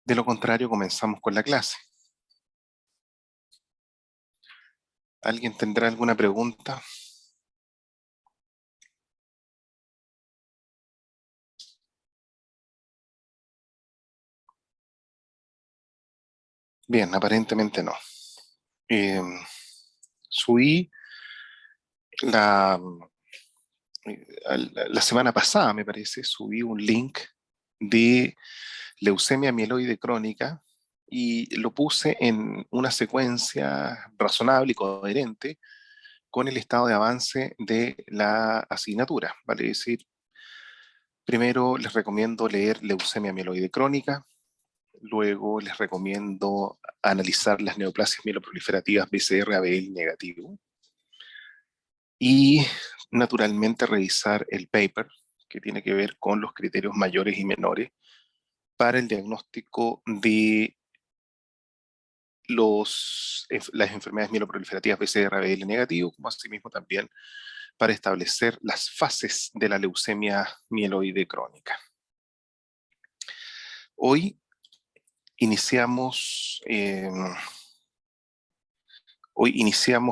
De lo contrario, comenzamos con la clase. ¿Alguien tendrá alguna pregunta? Bien, aparentemente no. Eh, Subí la, la semana pasada, me parece, subí un link de leucemia mieloide crónica y lo puse en una secuencia razonable y coherente con el estado de avance de la asignatura. Vale decir, primero les recomiendo leer leucemia mieloide crónica. Luego les recomiendo analizar las neoplasias mieloproliferativas BCR-ABL negativo y naturalmente revisar el paper que tiene que ver con los criterios mayores y menores para el diagnóstico de las enfermedades mieloproliferativas BCR-ABL negativo, como asimismo también para establecer las fases de la leucemia mieloide crónica. Hoy iniciamos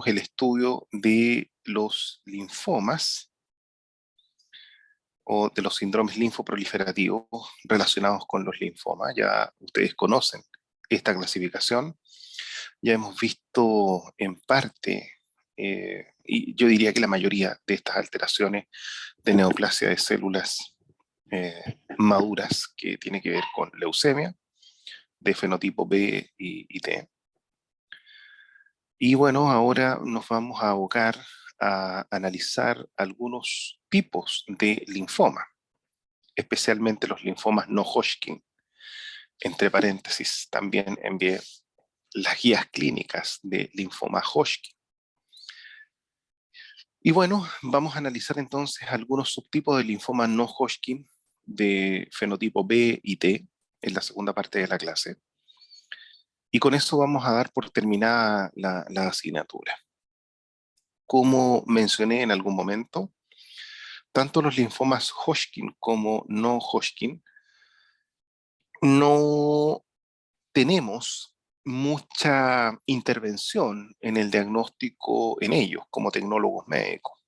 el estudio de los linfomas o de los síndromes linfoproliferativos relacionados con los linfomas. Ya ustedes conocen esta clasificación. Ya hemos visto en parte, y yo diría que la mayoría de estas alteraciones de neoplasia de células maduras que tiene que ver con leucemia, de fenotipo B y T. Y bueno, ahora nos vamos a abocar a analizar algunos tipos de linfoma, especialmente los linfomas no Hodgkin. Entre paréntesis, también envié las guías clínicas de linfoma Hodgkin. Y bueno, vamos a analizar entonces algunos subtipos de linfoma no Hodgkin de fenotipo B y T en la segunda parte de la clase. Y con eso vamos a dar por terminada la asignatura. Como mencioné en algún momento, tanto los linfomas Hodgkin como no Hodgkin no tenemos mucha intervención en el diagnóstico en ellos como tecnólogos médicos.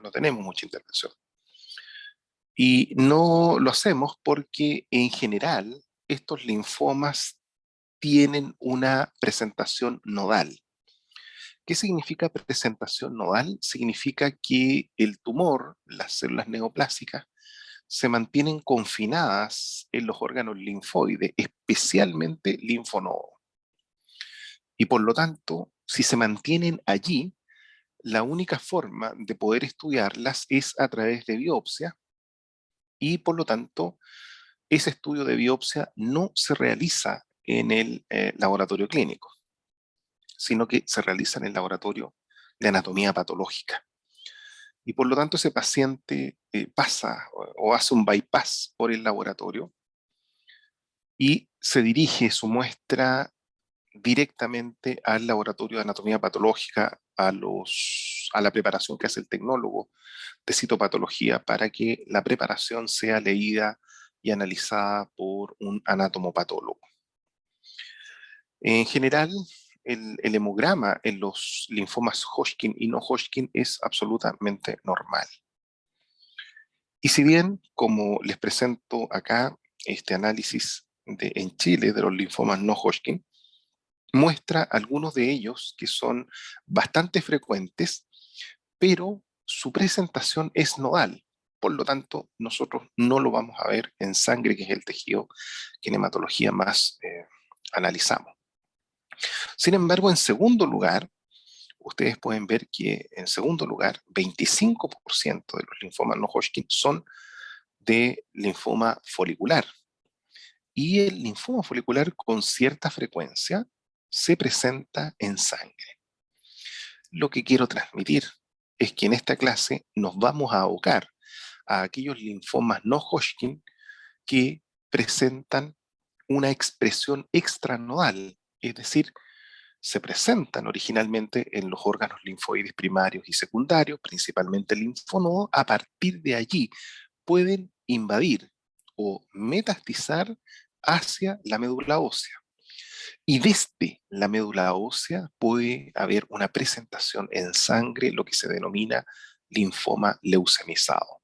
No tenemos mucha intervención. Y no lo hacemos porque en general estos linfomas tienen una presentación nodal. ¿Qué significa presentación nodal? Significa que el tumor, las células neoplásicas, se mantienen confinadas en los órganos linfoides, especialmente linfonodos. Y por lo tanto, si se mantienen allí, la única forma de poder estudiarlas es a través de biopsia y por lo tanto, ese estudio de biopsia no se realiza en el laboratorio clínico, sino que se realiza en el laboratorio de anatomía patológica. Y por lo tanto ese paciente pasa o hace un bypass por el laboratorio y se dirige su muestra directamente al laboratorio de anatomía patológica, a la preparación que hace el tecnólogo de citopatología para que la preparación sea leída y analizada por un anatomopatólogo. En general, el hemograma en los linfomas Hodgkin y no Hodgkin es absolutamente normal. Y si bien, como les presento acá, este análisis en Chile de los linfomas no Hodgkin, muestra algunos de ellos que son bastante frecuentes, pero su presentación es nodal. Por lo tanto, nosotros no lo vamos a ver en sangre, que es el tejido que en hematología más analizamos. Sin embargo, en segundo lugar, ustedes pueden ver que en segundo lugar, 25% de los linfomas no Hodgkin son de linfoma folicular. Y el linfoma folicular con cierta frecuencia se presenta en sangre. Lo que quiero transmitir es que en esta clase nos vamos a abocar a aquellos linfomas no Hodgkin que presentan una expresión extranodal, es decir, se presentan originalmente en los órganos linfoides primarios y secundarios, principalmente el linfonodo. A partir de allí pueden invadir o metastizar hacia la médula ósea. Y desde la médula ósea puede haber una presentación en sangre, lo que se denomina linfoma leucemizado.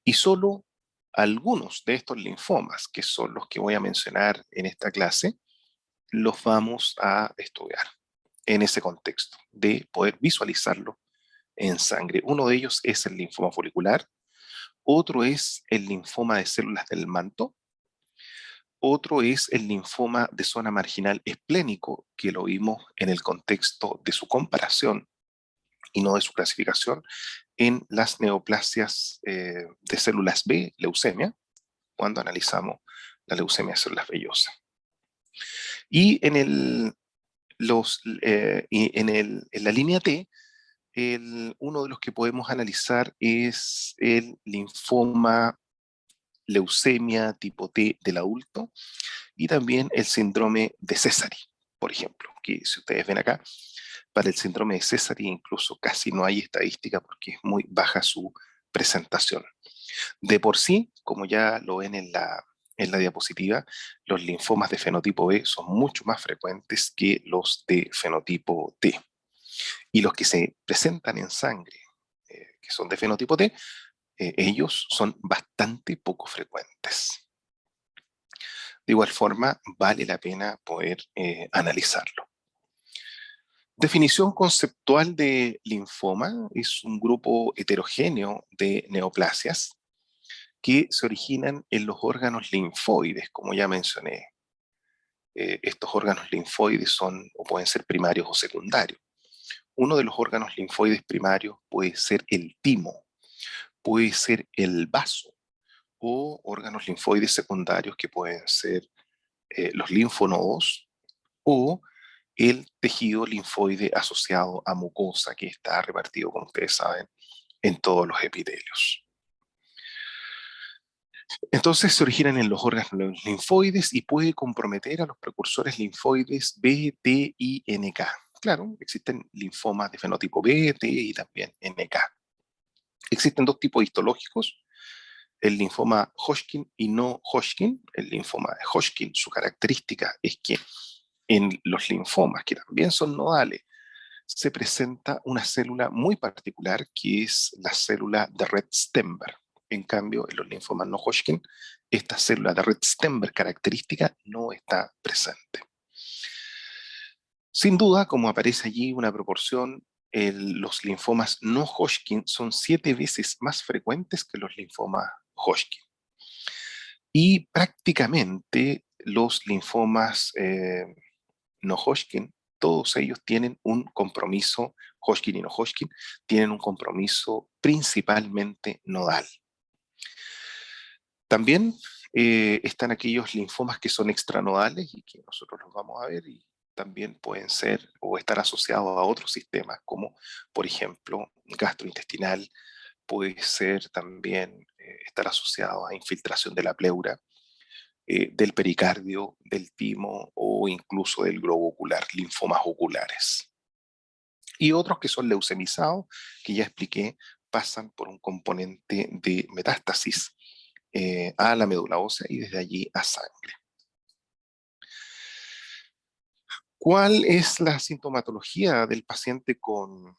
Y solo algunos de estos linfomas, que son los que voy a mencionar en esta clase, los vamos a estudiar en ese contexto, de poder visualizarlo en sangre. Uno de ellos es el linfoma folicular, otro es el linfoma de células del manto, otro es el linfoma de zona marginal esplénico, que lo vimos en el contexto de su comparación y no de su clasificación en las neoplasias de células B, leucemia, cuando analizamos la leucemia de células vellosas. Y en la línea T, uno de los que podemos analizar es el linfoma leucemia tipo T del adulto y también el síndrome de Sézary, por ejemplo, que si ustedes ven acá, para el síndrome de Sézary incluso casi no hay estadística porque es muy baja su presentación. De por sí, como ya lo ven en la diapositiva, los linfomas de fenotipo B son mucho más frecuentes que los de fenotipo T. Y los que se presentan en sangre, que son de fenotipo T, ellos son bastante poco frecuentes. De igual forma, vale la pena poder analizarlo. Definición conceptual de linfoma: es un grupo heterogéneo de neoplasias que se originan en los órganos linfoides, como ya mencioné. Estos órganos linfoides son o pueden ser primarios o secundarios. Uno de los órganos linfoides primarios puede ser el timo, puede ser el vaso, o órganos linfoides secundarios que pueden ser los linfonodos o el tejido linfoide asociado a mucosa, que está repartido, como ustedes saben, en todos los epitelios. Entonces se originan en los órganos linfoides y puede comprometer a los precursores linfoides B, T y NK. Claro, existen linfomas de fenotipo B, T y también NK. Existen dos tipos histológicos: el linfoma Hodgkin y no Hodgkin. El linfoma de Hodgkin, su característica es que en los linfomas, que también son nodales, se presenta una célula muy particular que es la célula de Rett-Steinberg. En cambio, en los linfomas no Hodgkin, esta célula de Rett-Steinberg característica no está presente. Sin duda, como aparece allí una proporción, los linfomas no Hodgkin son 7 veces más frecuentes que los linfomas Hodgkin. Y prácticamente los linfomas no Hodgkin, todos ellos tienen un compromiso, Hodgkin y no Hodgkin, tienen un compromiso principalmente nodal. También están aquellos linfomas que son extranodales y que nosotros los vamos a ver, y también pueden ser o estar asociados a otros sistemas, como por ejemplo gastrointestinal, puede ser también estar asociado a infiltración de la pleura, del pericardio, del timo o incluso del globo ocular, linfomas oculares. Y otros que son leucemizados, que ya expliqué, pasan por un componente de metástasis a la médula ósea y desde allí a sangre. ¿Cuál es la sintomatología del paciente con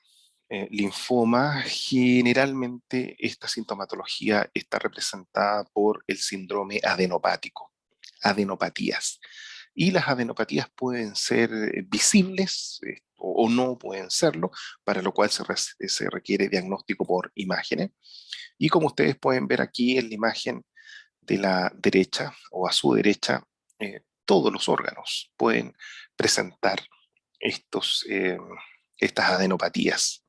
linfoma? Generalmente esta sintomatología está representada por el síndrome adenopático, adenopatías. Y las adenopatías pueden ser visibles o no pueden serlo, para lo cual se requiere diagnóstico por imágenes. Y como ustedes pueden ver aquí en la imagen de la derecha o a su derecha, todos los órganos pueden presentar estas adenopatías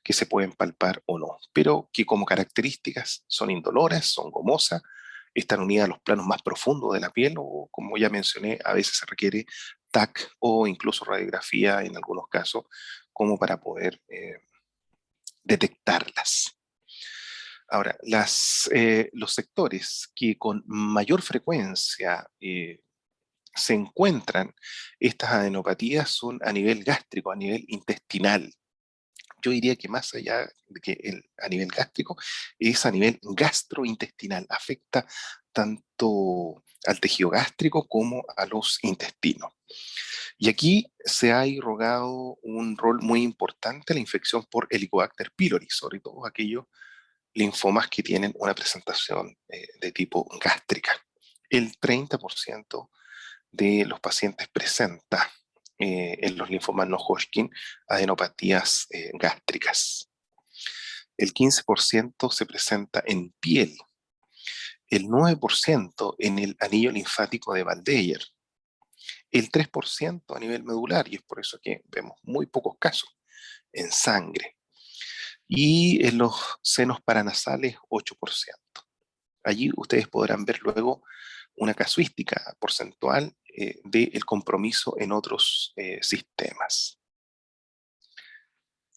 que se pueden palpar o no, pero que como características son indoloras, son gomosas, están unidas a los planos más profundos de la piel, o como ya mencioné, a veces se requiere TAC o incluso radiografía en algunos casos, como para poder detectarlas. Ahora, los sectores que con mayor frecuencia se encuentran estas adenopatías son a nivel gástrico, a nivel intestinal. yo diría que más allá de que a nivel gástrico, es a nivel gastrointestinal, afecta tanto al tejido gástrico como a los intestinos. Y aquí se ha irrogado un rol muy importante la infección por Helicobacter pylori, sobre todo aquellos linfomas que tienen una presentación de tipo gástrica. El 30% de los pacientes presenta en los linfomas no Hodgkin adenopatías gástricas. El 15% se presenta en piel, el 9% en el anillo linfático de Van Deyer, el 3% a nivel medular, y es por eso que vemos muy pocos casos en sangre, y en los senos paranasales 8%. Allí ustedes podrán ver luego una casuística porcentual del compromiso en otros sistemas.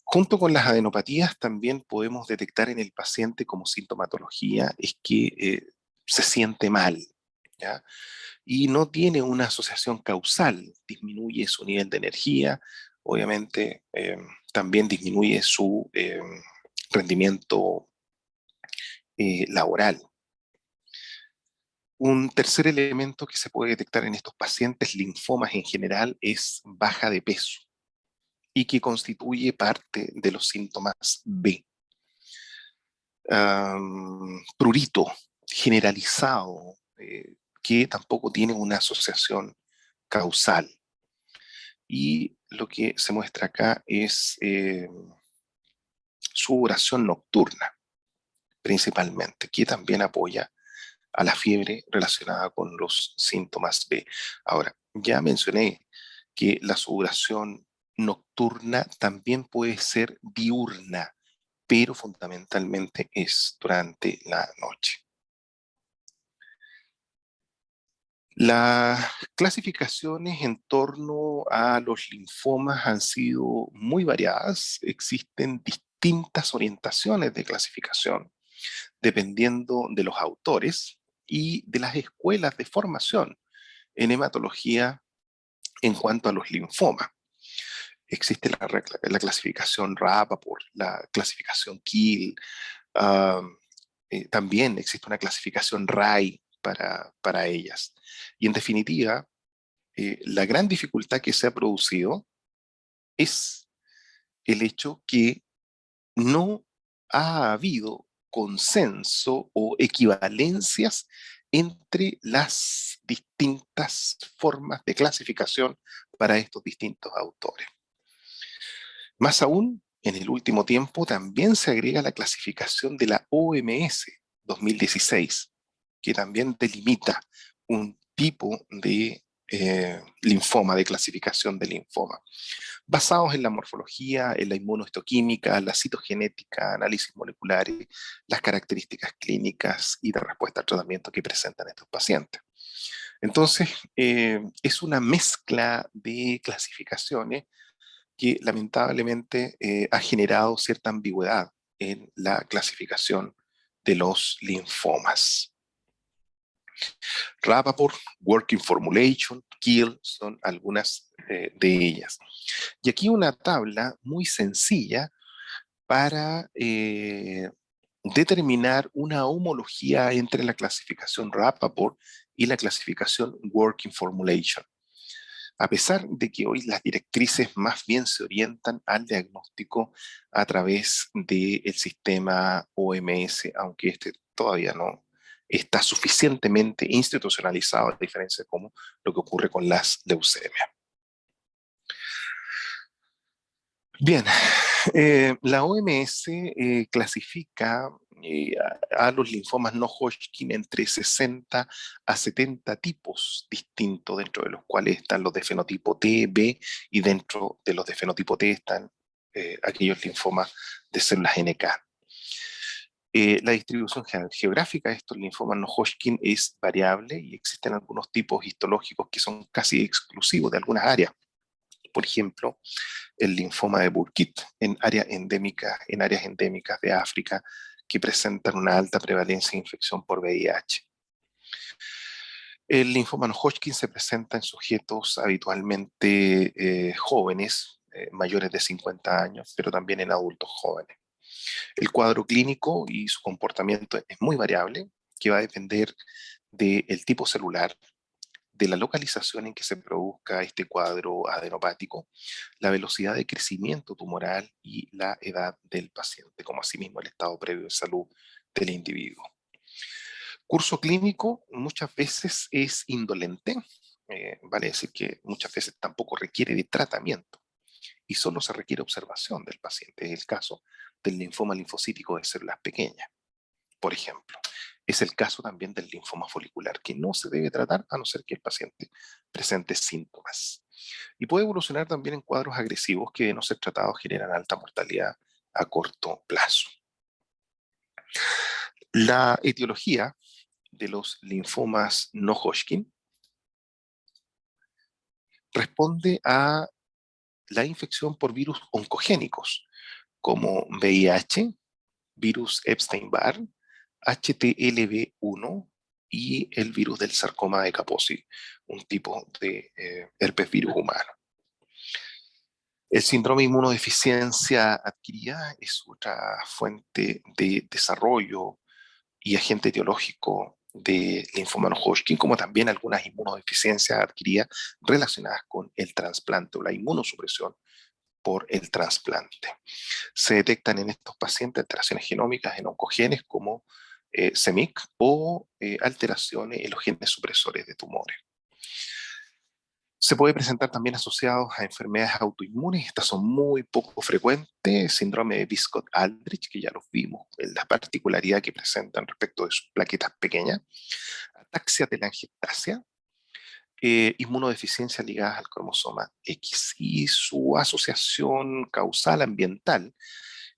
Junto con las adenopatías también podemos detectar en el paciente como sintomatología es que se siente mal, ¿ya? Y no tiene una asociación causal, disminuye su nivel de energía, obviamente también disminuye su rendimiento laboral. Un tercer elemento que se puede detectar en estos pacientes linfomas en general es baja de peso y que constituye parte de los síntomas B. Prurito generalizado, que tampoco tiene una asociación causal. Y lo que se muestra acá es sudoración nocturna, principalmente, que también apoya a la fiebre relacionada con los síntomas B. Ahora, ya mencioné que la sudoración nocturna también puede ser diurna, pero fundamentalmente es durante la noche. Las clasificaciones en torno a los linfomas han sido muy variadas. Existen distintas orientaciones de clasificación dependiendo de los autores y de las escuelas de formación en hematología en cuanto a los linfomas. Existe la clasificación Rappaport, la clasificación Kiel, también existe una clasificación RAI para ellas. Y en definitiva, la gran dificultad que se ha producido es el hecho que no ha habido consenso o equivalencias entre las distintas formas de clasificación para estos distintos autores. Más aún, en el último tiempo también se agrega la clasificación de la OMS 2016, que también delimita un tipo de linfoma, de clasificación de linfoma, basados en la morfología, en la inmunohistoquímica, la citogenética, análisis moleculares, las características clínicas y de respuesta al tratamiento que presentan estos pacientes. Entonces, es una mezcla de clasificaciones que lamentablemente ha generado cierta ambigüedad en la clasificación de los linfomas. Rappaport, Working Formulation, Kiel son algunas de ellas. Y aquí una tabla muy sencilla para determinar una homología entre la clasificación Rappaport y la clasificación Working Formulation. A pesar de que hoy las directrices más bien se orientan al diagnóstico a través del sistema OMS, aunque este todavía no está suficientemente institucionalizado, a diferencia de cómo lo que ocurre con las leucemias. Bien, la OMS clasifica a los linfomas no Hodgkin entre 60 a 70 tipos distintos, dentro de los cuales están los de fenotipo T, B, y dentro de los de fenotipo T están aquellos linfomas de células NK. La distribución geográfica de estos linfomas no Hodgkin es variable y existen algunos tipos histológicos que son casi exclusivos de algunas áreas. Por ejemplo, el linfoma de Burkitt en áreas endémicas de África que presentan una alta prevalencia de infección por VIH. El linfoma no Hodgkin se presenta en sujetos habitualmente jóvenes, mayores de 50 años, pero también en adultos jóvenes. El cuadro clínico y su comportamiento es muy variable, que va a depender del tipo celular, de la localización en que se produzca este cuadro adenopático, la velocidad de crecimiento tumoral y la edad del paciente, como asimismo el estado previo de salud del individuo. Curso clínico muchas veces es indolente, vale decir que muchas veces tampoco requiere de tratamiento y solo se requiere observación del paciente. Es el caso del linfoma linfocítico de células pequeñas, por ejemplo. Es el caso también del linfoma folicular, que no se debe tratar a no ser que el paciente presente síntomas. Y puede evolucionar también en cuadros agresivos que, de no ser tratados, generan alta mortalidad a corto plazo. La etiología de los linfomas no Hodgkin responde a la infección por virus oncogénicos, como VIH, virus Epstein-Barr, HTLV1 y el virus del sarcoma de Kaposi, un tipo de herpes virus humano. El síndrome de inmunodeficiencia adquirida es otra fuente de desarrollo y agente etiológico de linfoma no Hodgkin, como también algunas inmunodeficiencias adquiridas relacionadas con el trasplante o la inmunosupresión por el trasplante. Se detectan en estos pacientes alteraciones genómicas en oncogenes como CEMIC o alteraciones en los genes supresores de tumores. Se puede presentar también asociados a enfermedades autoinmunes, estas son muy poco frecuentes, síndrome de Wiskott-Aldrich, que ya los vimos, en la particularidad que presentan respecto de sus plaquetas pequeñas, ataxia telangiectasia, inmunodeficiencia ligada al cromosoma X, y su asociación causal ambiental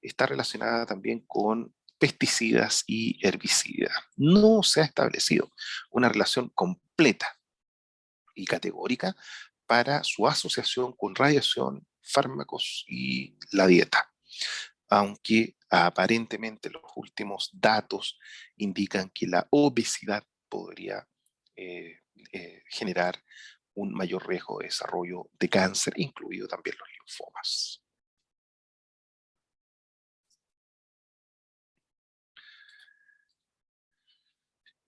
está relacionada también con pesticidas y herbicidas. No se ha establecido una relación completa y categórica para su asociación con radiación, fármacos y la dieta, aunque aparentemente los últimos datos indican que la obesidad podría generar un mayor riesgo de desarrollo de cáncer, incluido también los linfomas.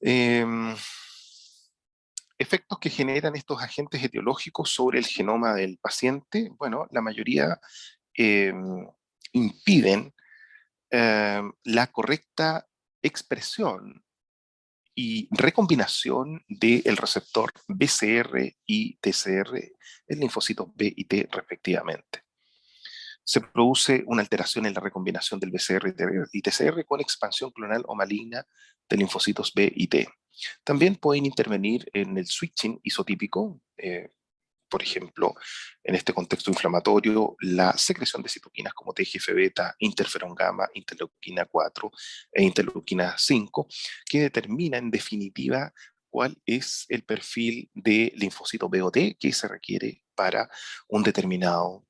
Eh, Efectos que generan estos agentes etiológicos sobre el genoma del paciente, bueno, la mayoría eh, impiden la correcta expresión y recombinación del receptor BCR y TCR en linfocitos B y T respectivamente. Se produce una alteración en la recombinación del BCR y TCR con expansión clonal o maligna de linfocitos B y T. También pueden intervenir en el switching isotípico, por ejemplo, en este contexto inflamatorio, la secreción de citoquinas como TGF-beta, interferón gamma, interleuquina 4 e interleuquina 5, que determina en definitiva cuál es el perfil de linfocito B o T que se requiere para un determinado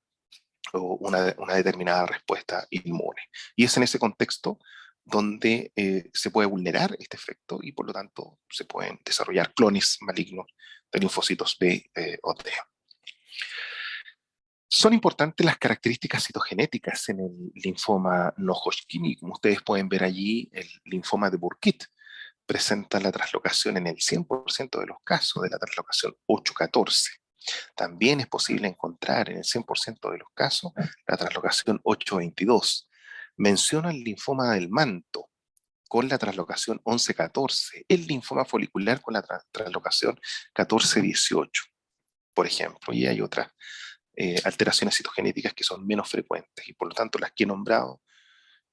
o una determinada respuesta inmune. Y es en ese contexto donde se puede vulnerar este efecto y por lo tanto se pueden desarrollar clones malignos de linfocitos B o T. Son importantes las características citogenéticas en el linfoma no Hodgkin y como ustedes pueden ver allí, el linfoma de Burkitt presenta la traslocación en el 100% de los casos de la traslocación 814. También es posible encontrar en el 100% de los casos la traslocación 822. Menciona el linfoma del manto con la traslocación 1114, el linfoma folicular con la traslocación 1418, por ejemplo, y hay otras alteraciones citogenéticas que son menos frecuentes y por lo tanto las que he nombrado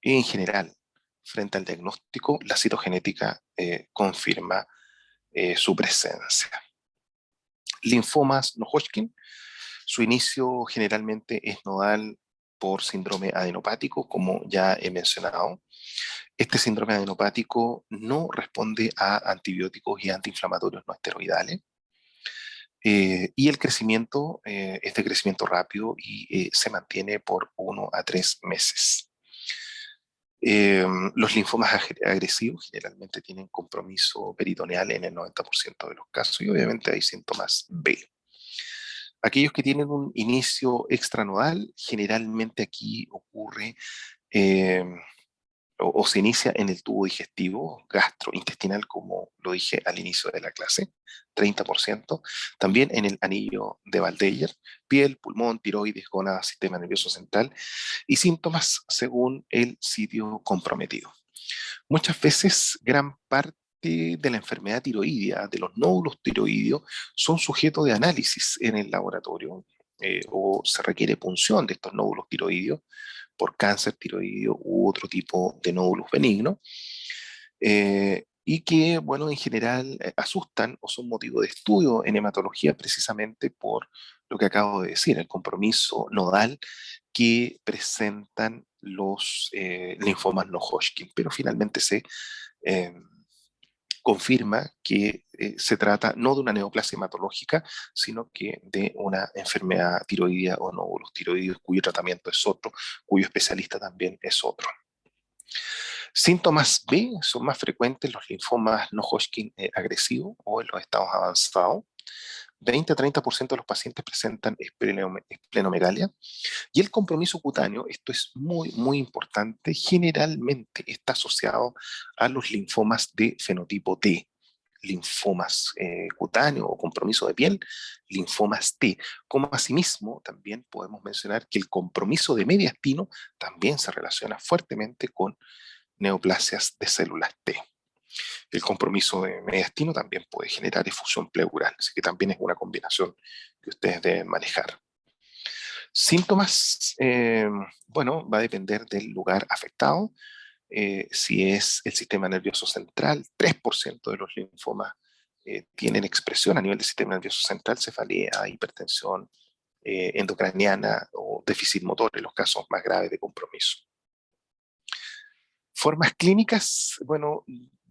en general frente al diagnóstico la citogenética confirma su presencia. Linfomas no Hodgkin, su inicio generalmente es nodal por síndrome adenopático, como ya he mencionado. Este síndrome adenopático no responde a antibióticos y antiinflamatorios no esteroidales. Y el crecimiento es de crecimiento rápido y se mantiene por 1 a 3 meses. Los linfomas agresivos generalmente tienen compromiso peritoneal en el 90% de los casos y obviamente hay síntomas B. Aquellos que tienen un inicio extranodal, generalmente aquí ocurre eh, o se inicia en el tubo digestivo gastrointestinal, como lo dije al inicio de la clase, 30%, también en el anillo de Waldeyer, piel, pulmón, tiroides, gónadas, sistema nervioso central y síntomas según el sitio comprometido. Muchas veces gran parte de la enfermedad tiroidea, de los nódulos tiroideos, son sujetos de análisis en el laboratorio o se requiere punción de estos nódulos tiroideos por cáncer tiroideo u otro tipo de nódulos benignos, y que, bueno, en general asustan o son motivo de estudio en hematología precisamente por lo que acabo de decir, el compromiso nodal que presentan los linfomas no Hodgkin, pero finalmente se eh, confirma que se trata no de una neoplasia hematológica, sino que de una enfermedad tiroidea o nódulos tiroideos cuyo tratamiento es otro, cuyo especialista también es otro. Síntomas B son más frecuentes los linfomas no Hodgkin agresivos o en los estados avanzados. 20 a 30% de los pacientes presentan esplenomegalia. Y el compromiso cutáneo, esto es muy, muy importante, generalmente está asociado a los linfomas de fenotipo T, linfomas cutáneos o compromiso de piel, linfomas T, como asimismo también podemos mencionar que el compromiso de mediastino también se relaciona fuertemente con neoplasias de células T. El compromiso de mediastino también puede generar efusión pleural, así que también es una combinación que ustedes deben manejar. Síntomas, bueno, va a depender del lugar afectado. Si es el sistema nervioso central, 3% de los linfomas tienen expresión a nivel del sistema nervioso central, cefalea, hipertensión endocraniana o déficit motor en los casos más graves de compromiso. Formas clínicas, bueno,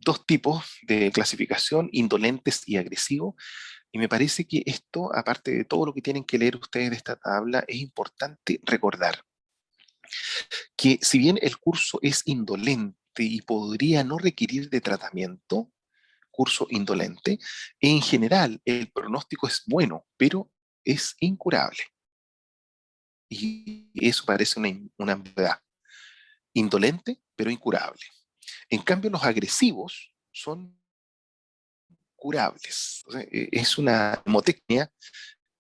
dos tipos de clasificación, indolentes y agresivos. Y me parece que esto, aparte de todo lo que tienen que leer ustedes de esta tabla, es importante recordar que si bien el curso es indolente y podría no requerir de tratamiento, curso indolente, en general el pronóstico es bueno, pero es incurable. Y eso parece una ambigüedad. Indolente, pero incurable. En cambio, los agresivos son curables. O sea, es una mnemotecnia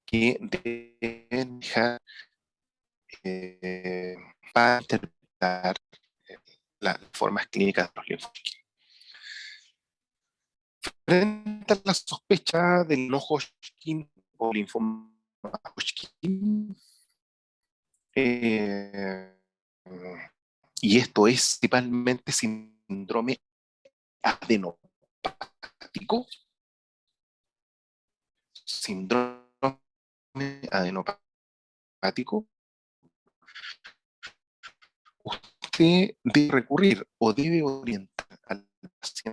que deben dejar eh, para interpretar eh, las formas clínicas de los linfocitos. Frente a la sospecha del no Hodgkin o linfoma Hodgkin, eh, y esto es principalmente síndrome adenopático, síndrome adenopático, usted debe recurrir o debe orientar al paciente